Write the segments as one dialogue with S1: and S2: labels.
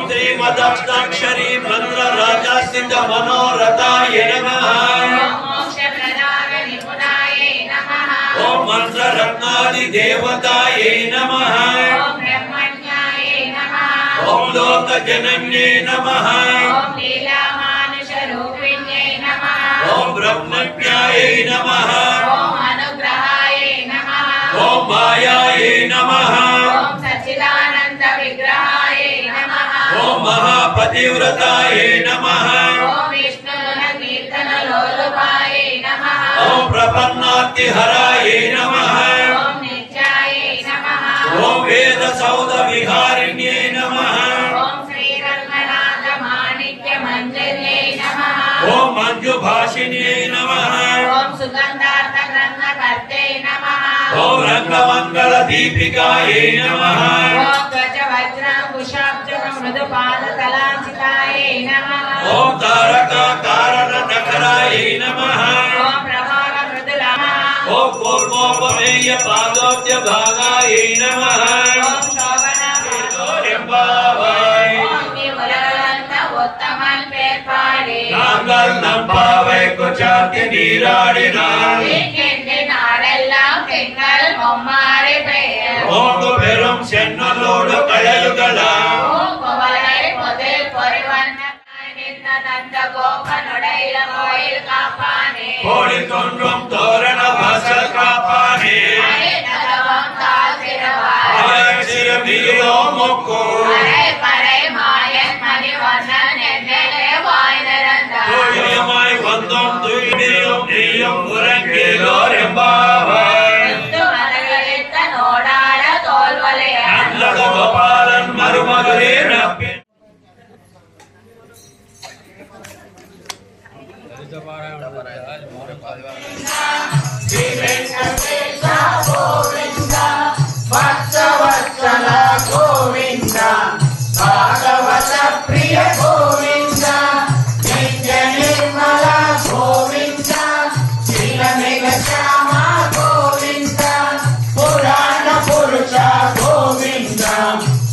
S1: श्रीमदष्टाक्षरी मंत्र राजासिद्ध मनोरथाय नमः। मोक्ष प्रदान निपुणाय नमः। ओम मंत्र रत्नादि देवताय नमः। ओम ब्रह्मण्याय नमः। ओम लोक जनन्ये नमः। ओम लीला मानुष रूपिण्ये नमः। ओम ब्रह्मण्याय नमः। ओम अनुग्रहाय नमः। ओम मायाय नमः। ओम सच्चिदानंद विग्रहाय नमः। ओम महापतिव्रताय नमः। ओम विष्णु कीर्तन लोलुपाय नमः। ओम प्रपन्नातिहराय नमः। ओम नित्याय नमः। ओम वेद सौध विहारिण्ये नमः। ओम श्री रंगनाथ माणिक्य मंजन्ये नमः। ओम मंजु भाषिण्ये नमः। ओम सुगंधार्थ ग्रंथकर्ते नमः। ओम रंगमंगल दीपिकाय नमः। ओम गज वज्र कुशाब्ज मृदुपाद कलांचिताय नमः। ओम तारका कारण नखराय नमः। ओम प्रभाव मृदुला। ओम कूर्मोपमेय पादोद्य भागाय नमः। ओम शोभना पादोद्यंबावाय। ओम विमुलवंत उत्तमन पेर्पाडे। नांगल नंबावै कुचाति नीराडिनार। एकेंडे नाडेल्लाम तेंगल मोम्मारे पेयर। ओम पेरुम सेन्नलोडु कयलुगल। ओम कोवलै मोदेल परिवन्न निन्न नंद गोपनुडैल कोइल कापाने। कोडिल कोंड्रुम तोरण भासल कापाने। अरे नलवं काल सिरवाय। अरे सिर बीरो मोक्को। अरे परे मायन मणिवर्णन नेन्नेले वायनरंदा। तोयमाय वंदम तुयिनियम नियम उरंगिलो रेंबावाय। मुत्तु मरगलित्त नोडाड तोल्वलय। नंदद गोपालन मरुमगरे नप्पे। श्री वेंकटेश गोविंद वत्सवत्सल गोविंद भागवत प्रिय गोविंद नित्य निर्मल गोविंद शीलमेघ श्याम गोविंद पुराण पुरुष गोविंद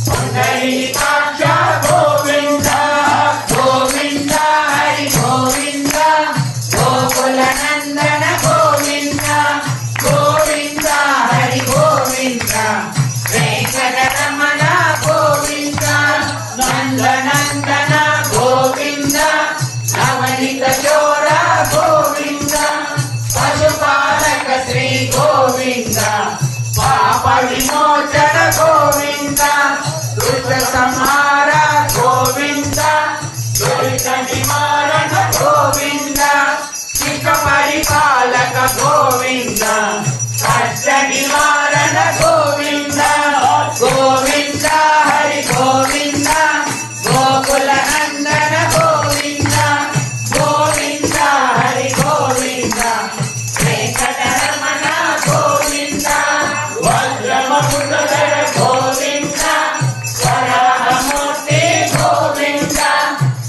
S1: पुंडरीकाक्ष गोविंद गोविंद हरि गोविंद गोकुल नंदन गोविंद गोविंद हरि गोविंद वेंकटरमण गोविंद नंदनंदन गोविंद नवनीत चोर गोविंद पशुपालक श्री गोविंद पाप विमोचन गोविंद दुष्ट संहार गोविंद दुरित निवारण गोविंद शिख परिपालक गोविंद कष्ट निवारण गोविंद गोविंद हरि गोविंद गोकुल नंदन गोविंद गोविंद हरि गोविंद वेंकटरमण गोविंद वज्रमुकुटधर गोविंद वराहमूर्ति गोविंद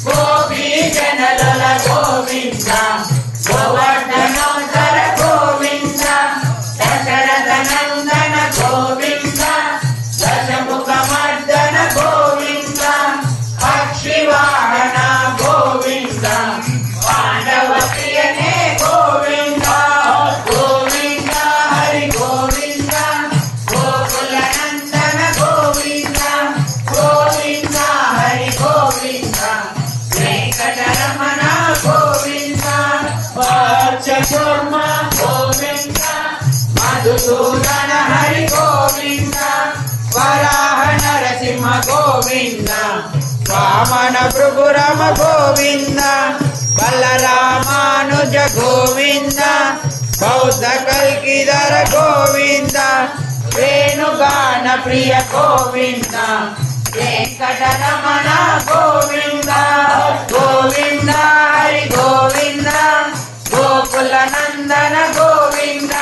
S1: गोपीजनलोल गोविंद गोवर्धनोत्तर गोविंद दशरथ नंदन गोविंद
S2: మధుసూదన హరి గోవింద వరాహ నరసింహ గోవింద వామన భృగురమ గోవింద బలరామానుజ గోవింద బౌద్ధ కల్కిధర గోవింద వేణుగాన ప్రియ గోవింద వెంకటరమణ గోవింద గోవింద హరి గోవింద గోకుల నందన గోవింద